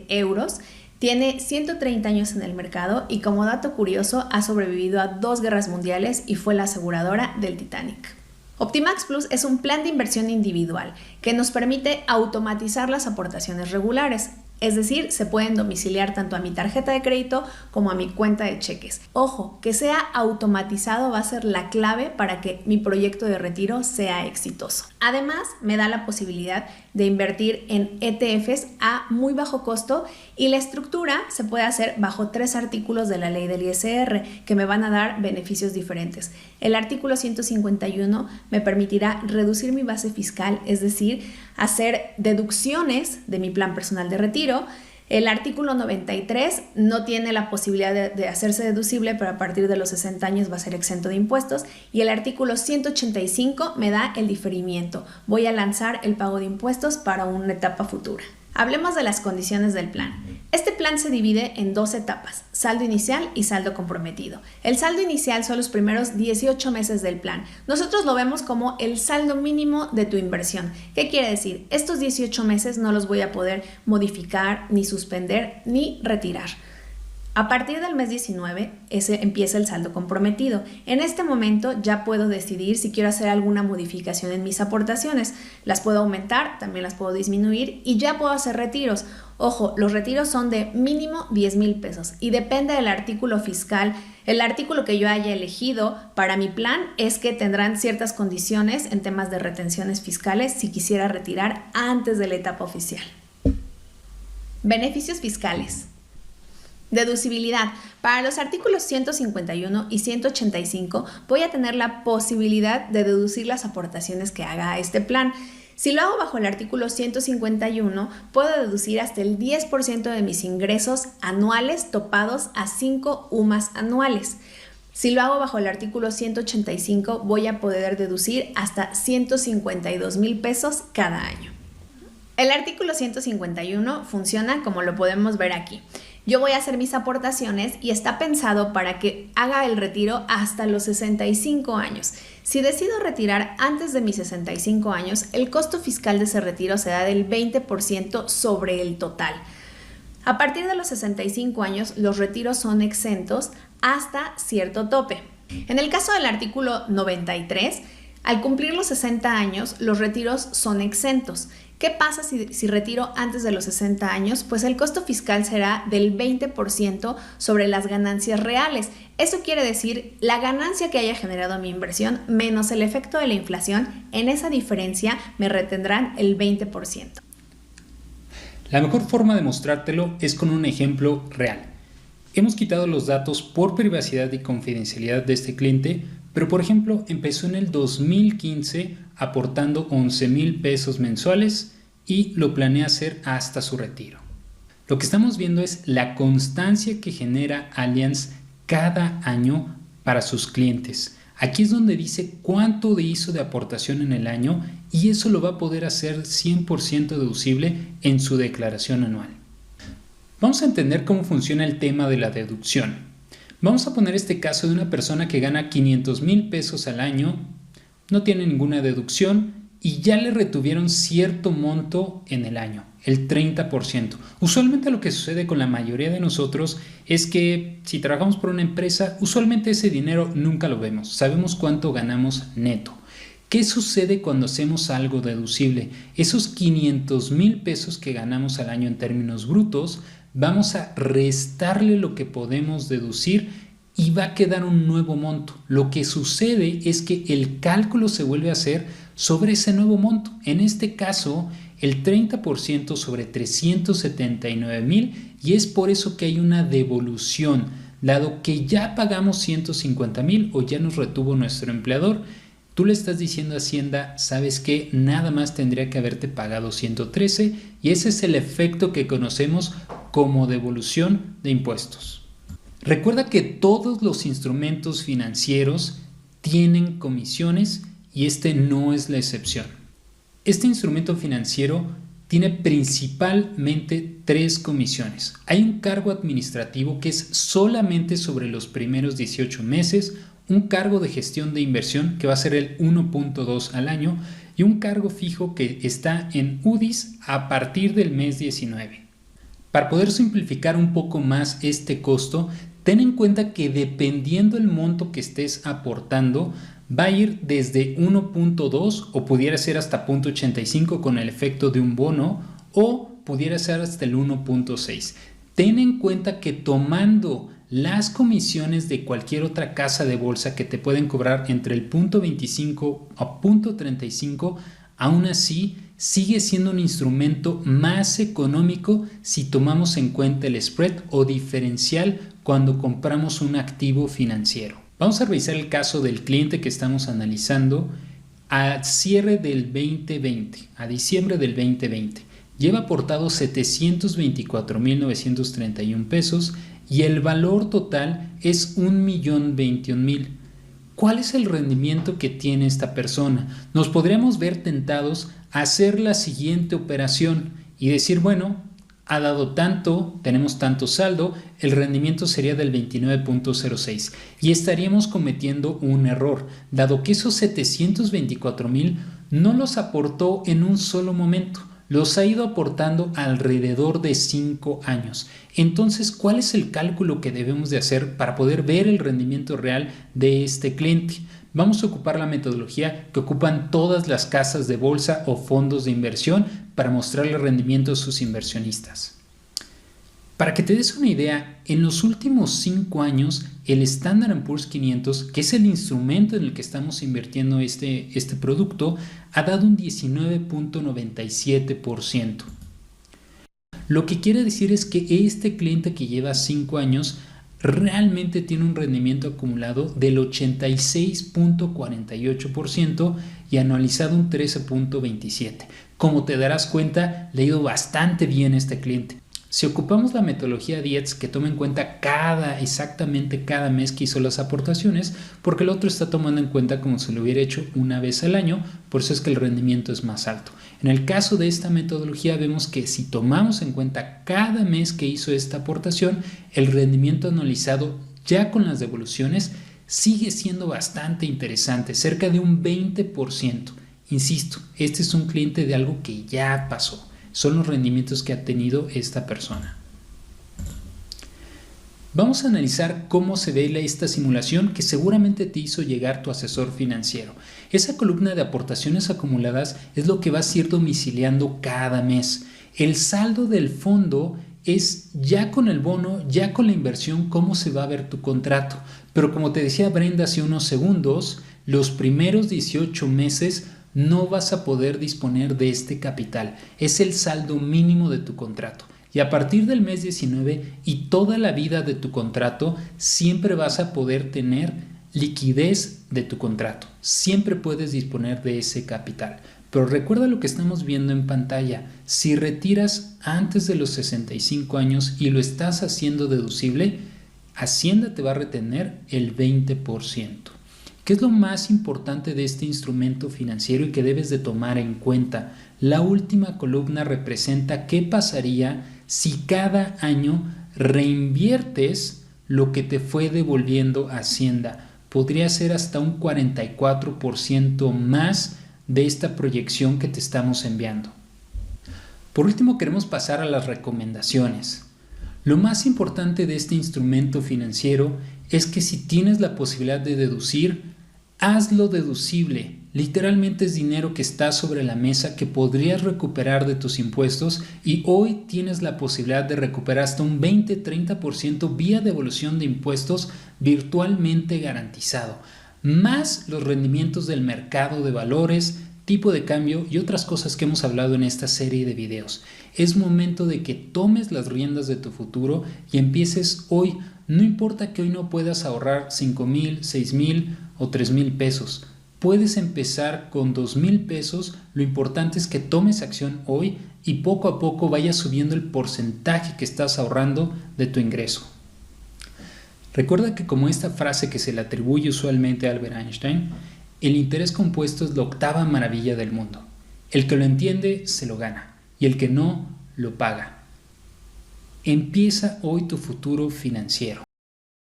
euros. Tiene 130 años en el mercado y, como dato curioso, ha sobrevivido a 2 guerras mundiales y fue la aseguradora del Titanic. Optimax Plus es un plan de inversión individual que nos permite automatizar las aportaciones regulares. Es decir, se pueden domiciliar tanto a mi tarjeta de crédito como a mi cuenta de cheques. Ojo, que sea automatizado va a ser la clave para que mi proyecto de retiro sea exitoso. Además, me da la posibilidad de invertir en ETFs a muy bajo costo y la estructura se puede hacer bajo 3 artículos de la ley del ISR que me van a dar beneficios diferentes. El artículo 151 me permitirá reducir mi base fiscal, es decir, hacer deducciones de mi plan personal de retiro. El artículo 93 no tiene la posibilidad de hacerse deducible, pero a partir de los 60 años va a ser exento de impuestos. Y el artículo 185 me da el diferimiento. Voy a lanzar el pago de impuestos para una etapa futura. Hablemos de las condiciones del plan. Este plan se divide en 2 etapas, saldo inicial y saldo comprometido. El saldo inicial son los primeros 18 meses del plan. Nosotros lo vemos como el saldo mínimo de tu inversión. ¿Qué quiere decir? Estos 18 meses no los voy a poder modificar, ni suspender, ni retirar. A partir del mes 19, empieza el saldo comprometido. En este momento ya puedo decidir si quiero hacer alguna modificación en mis aportaciones. Las puedo aumentar, también las puedo disminuir y ya puedo hacer retiros. Ojo, los retiros son de mínimo 10,000 pesos y depende del artículo fiscal. El artículo que yo haya elegido para mi plan es que tendrán ciertas condiciones en temas de retenciones fiscales si quisiera retirar antes de la etapa oficial. Beneficios fiscales. Deducibilidad. Para los artículos 151 y 185 voy a tener la posibilidad de deducir las aportaciones que haga a este plan. Si lo hago bajo el artículo 151, puedo deducir hasta el 10% de mis ingresos anuales topados a 5 UMAS anuales. Si lo hago bajo el artículo 185, voy a poder deducir hasta 152,000 pesos cada año. El artículo 151 funciona como lo podemos ver aquí. Yo voy a hacer mis aportaciones y está pensado para que haga el retiro hasta los 65 años. Si decido retirar antes de mis 65 años, el costo fiscal de ese retiro será del 20% sobre el total. A partir de los 65 años, los retiros son exentos hasta cierto tope. En el caso del artículo 93, al cumplir los 60 años, los retiros son exentos. ¿Qué pasa si retiro antes de los 60 años? Pues el costo fiscal será del 20% sobre las ganancias reales. Eso quiere decir la ganancia que haya generado mi inversión menos el efecto de la inflación. En esa diferencia me retendrán el 20%. La mejor forma de mostrártelo es con un ejemplo real. Hemos quitado los datos por privacidad y confidencialidad de este cliente, pero por ejemplo empezó en el 2015 aportando 11,000 pesos mensuales y lo planea hacer hasta su retiro. Lo que estamos viendo es la constancia que genera Allianz cada año para sus clientes. Aquí es donde dice cuánto hizo de aportación en el año y eso lo va a poder hacer 100% deducible en su declaración anual. Vamos a entender cómo funciona el tema de la deducción. Vamos a poner este caso de una persona que gana 500,000 pesos al año, no tiene ninguna deducción y ya le retuvieron cierto monto en el año, el 30%. Usualmente lo que sucede con la mayoría de nosotros es que si trabajamos por una empresa, usualmente ese dinero nunca lo vemos, sabemos cuánto ganamos neto. ¿Qué sucede cuando hacemos algo deducible? Esos 500,000 pesos que ganamos al año en términos brutos, vamos a restarle lo que podemos deducir y va a quedar un nuevo monto. Lo que sucede es que el cálculo se vuelve a hacer sobre ese nuevo monto. En este caso, el 30% sobre 379,000 y es por eso que hay una devolución, dado que ya pagamos 150,000 o ya nos retuvo nuestro empleador. Tú le estás diciendo a Hacienda, ¿sabes qué? Nada más tendría que haberte pagado 113 y ese es el efecto que conocemos como devolución de impuestos. Recuerda que todos los instrumentos financieros tienen comisiones y este no es la excepción. Este instrumento financiero tiene principalmente 3 comisiones. Hay un cargo administrativo que es solamente sobre los primeros 18 meses, un cargo de gestión de inversión que va a ser el 1.2 al año y un cargo fijo que está en UDIs a partir del mes 19. Para poder simplificar un poco más este costo, ten en cuenta que dependiendo del monto que estés aportando, va a ir desde 1.2 o pudiera ser hasta 0.85 con el efecto de un bono, o pudiera ser hasta el 1.6. Ten en cuenta que tomando las comisiones de cualquier otra casa de bolsa que te pueden cobrar entre el 0.25 a 0.35, aún así sigue siendo un instrumento más económico si tomamos en cuenta el spread o diferencial cuando compramos un activo financiero. Vamos a revisar el caso del cliente que estamos analizando a cierre del 2020, a diciembre del 2020. Lleva aportado 724,931 pesos y el valor total es 1,021,000. ¿Cuál es el rendimiento que tiene esta persona? Nos podríamos ver tentados a hacer la siguiente operación y decir, bueno, ha dado tanto, tenemos tanto saldo, el rendimiento sería del 29.06 y estaríamos cometiendo un error, dado que esos 724,000 no los aportó en un solo momento, los ha ido aportando alrededor de 5 años. Entonces, ¿cuál es el cálculo que debemos de hacer para poder ver el rendimiento real de este cliente? Vamos a ocupar la metodología que ocupan todas las casas de bolsa o fondos de inversión para mostrarle el rendimiento a sus inversionistas. Para que te des una idea, en los últimos 5 años, el Standard & Poor's 500, que es el instrumento en el que estamos invirtiendo este producto, ha dado un 19.97%. Lo que quiere decir es que este cliente que lleva 5 años realmente tiene un rendimiento acumulado del 86.48% y anualizado un 13.27%. Como te darás cuenta, le ha ido bastante bien a este cliente. Si ocupamos la metodología Dietz, que toma en cuenta exactamente cada mes que hizo las aportaciones, porque el otro está tomando en cuenta como si lo hubiera hecho una vez al año, por eso es que el rendimiento es más alto. En el caso de esta metodología vemos que si tomamos en cuenta cada mes que hizo esta aportación, el rendimiento anualizado ya con las devoluciones sigue siendo bastante interesante, cerca de un 20%. Insisto, este es un cliente de algo que ya pasó. Son los rendimientos que ha tenido esta persona. Vamos a analizar cómo se ve esta simulación que seguramente te hizo llegar tu asesor financiero. Esa columna de aportaciones acumuladas es lo que vas a ir domiciliando cada mes. El saldo del fondo es ya con el bono, ya con la inversión, cómo se va a ver tu contrato. Pero como te decía Brenda hace unos segundos, los primeros 18 meses no vas a poder disponer de este capital. Es el saldo mínimo de tu contrato. Y a partir del mes 19 y toda la vida de tu contrato, siempre vas a poder tener liquidez de tu contrato. Siempre puedes disponer de ese capital. Pero recuerda lo que estamos viendo en pantalla. Si retiras antes de los 65 años y lo estás haciendo deducible, Hacienda te va a retener el 20%. ¿Qué es lo más importante de este instrumento financiero y que debes de tomar en cuenta? La última columna representa qué pasaría si cada año reinviertes lo que te fue devolviendo Hacienda. Podría ser hasta un 44% más de esta proyección que te estamos enviando. Por último, queremos pasar a las recomendaciones. Lo más importante de este instrumento financiero es que si tienes la posibilidad de deducir, hazlo deducible. Literalmente es dinero que está sobre la mesa que podrías recuperar de tus impuestos y hoy tienes la posibilidad de recuperar hasta un 20-30% vía devolución de impuestos virtualmente garantizado, más los rendimientos del mercado de valores, tipo de cambio y otras cosas que hemos hablado en esta serie de videos. Es momento de que tomes las riendas de tu futuro y empieces hoy. No importa que hoy no puedas ahorrar 5,000, 6,000 o 3,000 pesos. Puedes empezar con 2,000 pesos. Lo importante es que tomes acción hoy y poco a poco vayas subiendo el porcentaje que estás ahorrando de tu ingreso. Recuerda que como esta frase que se le atribuye usualmente a Albert Einstein, el interés compuesto es la octava maravilla del mundo. El que lo entiende se lo gana y el que no lo paga. Empieza hoy tu futuro financiero.